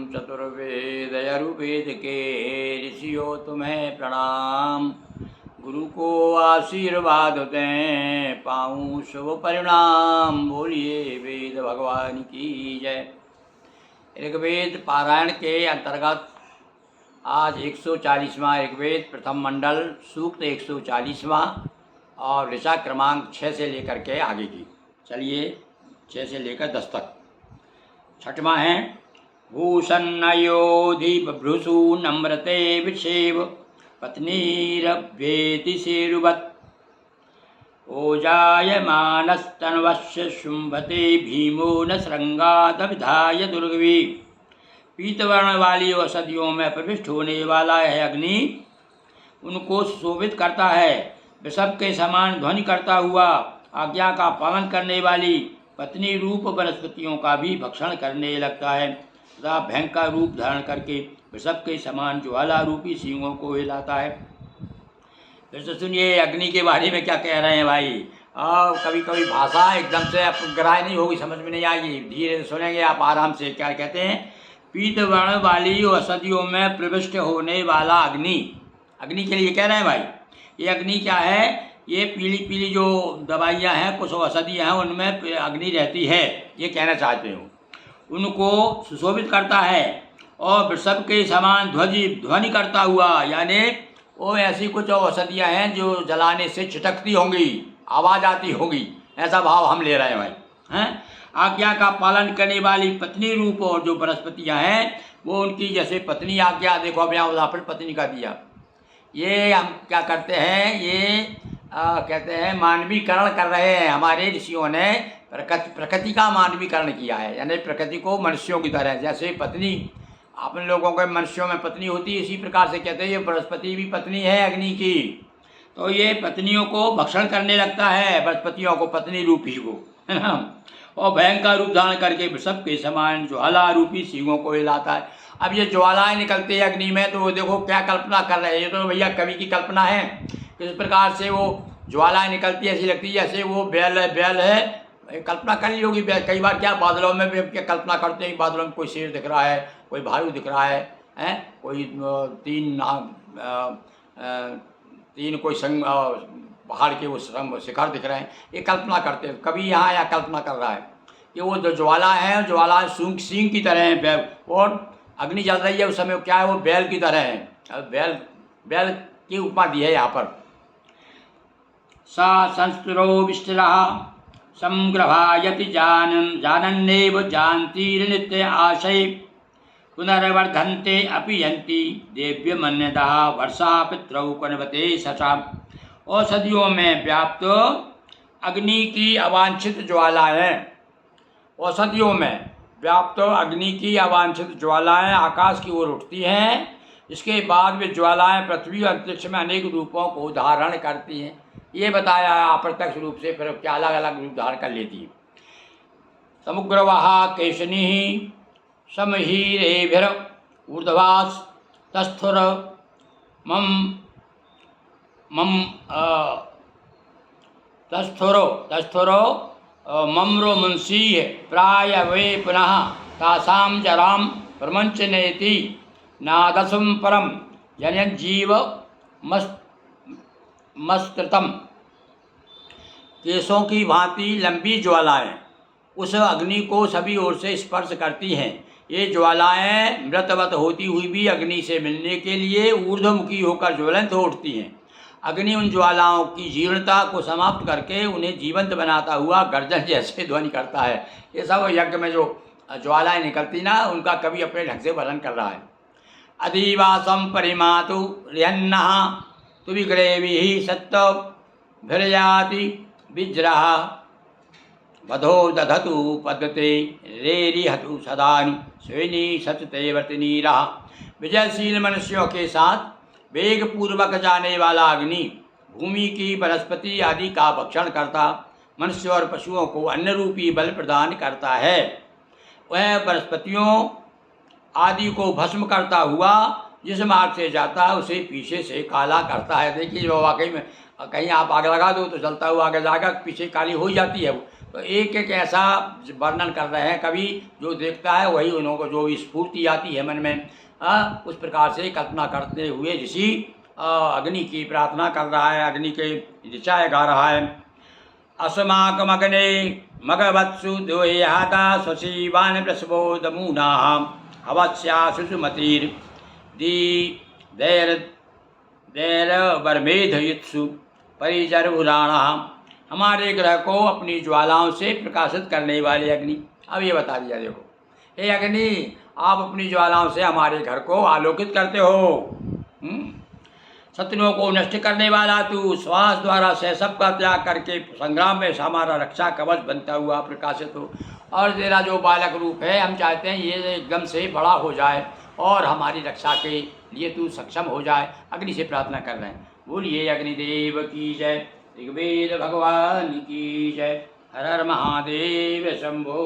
चतुर्वेद यजुर्वेद के ऋषियों तुम्हें प्रणाम। गुरु को आशीर्वाद दें पाऊँ शुभ परिणाम। बोलिए वेद भगवान की जय। ऋग्वेद पारायण के अंतर्गत आज 140वां ऋग्वेद प्रथम मंडल सूक्त 140वां और ऋचा क्रमांक 6 से लेकर के आगे की। चलिए 6 से लेकर 10 तक। छठवां है भूषण्णयोधि बभ्रुषु नम्रते विषेव पत्नीरभ्येति शेरुवत् ओजायमानस्तन्वस्य शुम्भते भीमो न श्रृंगादभिधाय दुर्गवी। पीतवर्ण वाली औषधियों में प्रविष्ट होने वाला है अग्नि उनको सुशोभित करता है। वृषभ के समान ध्वनि करता हुआ आज्ञा का पालन करने वाली पत्नी रूप वनस्पतियों का भी भक्षण करने लगता है तथा भयंकर रूप धारण करके वृषभ के समान ज्वाला रूपी सिंहों को हिलाता है। फिर से सुनिए अग्नि के बारे में क्या कह रहे हैं भाई। कभी कभी भाषा एकदम से आपको ग्राह्य नहीं होगी, समझ में नहीं आएगी, धीरे से सुनेंगे आप आराम से। क्या कहते हैं? पीत वर्ण वाली औषधियों में प्रविष्ट होने वाला अग्नि। अग्नि के लिए कह रहे हैं भाई। ये अग्नि क्या है? ये पीली पीली जो दवाइयाँ हैं, कुछ औषधियाँ हैं, उनमें अग्नि रहती है, ये कहना चाहते हो। उनको सुशोभित करता है और वृषभ के समान ध्वनि करता हुआ, यानी वो ऐसी कुछ औषधियाँ हैं जो जलाने से छिटकती होंगी, आवाज़ आती होगी, ऐसा भाव हम ले रहे हैं भाई। हैं आज्ञा का पालन करने वाली पत्नी रूप और जो वनस्पतियाँ हैं वो उनकी जैसे पत्नी आज्ञा। देखो अब यहाँ उदाहरण पत्नी का दिया। ये हम क्या करते हैं? ये कहते हैं मानवीकरण कर रहे हैं। हमारे ऋषियों ने प्रकृति का मानवीकरण किया है, यानी प्रकृति को मनुष्यों की तरह। जैसे पत्नी अपन लोगों के मनुष्यों में पत्नी होती है, इसी प्रकार से कहते हैं ये बृहस्पति भी पत्नी है अग्नि की। तो ये पत्नियों को भक्षण करने लगता है, बृहस्पतियों को, पत्नी रूपी को, है ना। और भयंकर रूप धारण करके वृषभ के समान ज्वाला रूपी सिंहों को हिलाता है। अब ये ज्वालाएं निकलती है अग्नि में, तो वो देखो क्या कल्पना कर रहे हैं। ये तो भैया कवि की कल्पना है। किस प्रकार से वो ज्वालाएं निकलती है, ऐसी लगती है जैसे वो बैल है। कल्पना कर ली होगी। कई बार क्या बादलों में भी क्या कल्पना करते हैं, बादलों में कोई शेर दिख रहा है, कोई भालू दिख रहा है, कोई तीन कोई पहाड़ के वो शिखर दिख रहे हैं। ये कल्पना करते हैं। कभी यहाँ या कल्पना कर रहा है कि वो जो ज्वाला है, ज्वाला सिंह की तरह है, और अग्नि जल रही है उस समय क्या है, वो बैल की तरह है। बैल की उपमा दी है यहाँ पर। सा संस्तुरो विष्टिरः संग्रहायति जानन्नेव जानतीर्नित्य आशय पुनर्वर्धन्ते अपि यन्ति देव्यमन्यतः वर्षा पितरौ कन्वते शशा। औषधियों में व्याप्त अग्नि की अवांछित ज्वालाएं, औषधियों में व्याप्त अग्नि की अवांछित ज्वालाएं आकाश की ओर उठती हैं। इसके बाद वे ज्वालाएं पृथ्वी और अंतरिक्ष में अनेक रूपों को धारण करती हैं। ये बताया अप्रत्यक्ष रूप से, फिर क्या अलग अलग रूप धारण कर लेती है। समुग्रवाहा केशनी समहीरेभिर ऊर्ध्वास तस्थुर तस्थुरो मम्रो मुंसीय प्राय वे पुनः तासां जराम प्रमंचनेति नादसुम परम जनयन जीव मस्तृतम। केशों की भांति लंबी ज्वालाएं उस अग्नि को सभी ओर से स्पर्श करती हैं। ये ज्वालाएं मृतवत होती हुई भी अग्नि से मिलने के लिए ऊर्ध्वमुखी होकर ज्वलंत हो उठती हैं। अग्नि उन ज्वालाओं की जीर्णता को समाप्त करके उन्हें जीवंत बनाता हुआ गर्जन जैसे ध्वनि करता है। ये सब यज्ञ में जो ज्वालाएं निकलती ना, उनका कवि अपने ढंग से वर्णन कर रहा है। अधिवासम परिमातु रिहन्नः तु विग्रेवी सत्त भिर्याति विज्रह वधो दधतु पद्धते रेरिहतु सदानु स्वेनी सचते वर्तनीरः। विजयशील मनुष्यों के साथ वेग पूर्वक जाने वाला अग्नि भूमि की वनस्पति आदि का भक्षण करता मनुष्य और पशुओं को अन्न रूपी बल प्रदान करता है। वह वनस्पतियों आदि को भस्म करता हुआ जिस मार्ग से जाता है उसे पीछे से काला करता है। देखिए जो वाकई में कहीं आप आग लगा दो तो जलता हुआ आगे जाएगा, पीछे काली हो जाती है। तो एक एक ऐसा वर्णन कर रहे हैं कवि, जो देखता है वही उन्हों को जो स्फूर्ति आती है मन में, उस प्रकार से कल्पना करते हुए ऋषि अग्नि की प्रार्थना कर रहा है, अग्नि के ऋचा गा रहा है। अस्माकमग्ने मगवत्सु द्वयाता स्वशीवान प्रसबोधमूना अवस्यासु सुमतिर दी दैर वर्मेधयुत्सु परिचरभुराणा। हमारे ग्रह को अपनी ज्वालाओं से प्रकाशित करने वाले अग्नि। अब ये बता दिया, देखो हे अग्नि, आप अपनी ज्वालाओं से हमारे घर को आलोकित करते हो। शत्रुओं को नष्ट करने वाला तू श्वास द्वारा शैशव का त्याग करके संग्राम में हमारा रक्षा कवच बनता हुआ प्रकाशित हो। और तेरा जो बालक रूप है, हम चाहते हैं ये एकदम से बड़ा हो जाए और हमारी रक्षा के लिए तू सक्षम हो जाए। अग्नि से प्रार्थना कर रहे हैं। बोलिए अग्निदेव की जय, ऋग्वेद भगवान की जय। हर हर महादेव शंभो।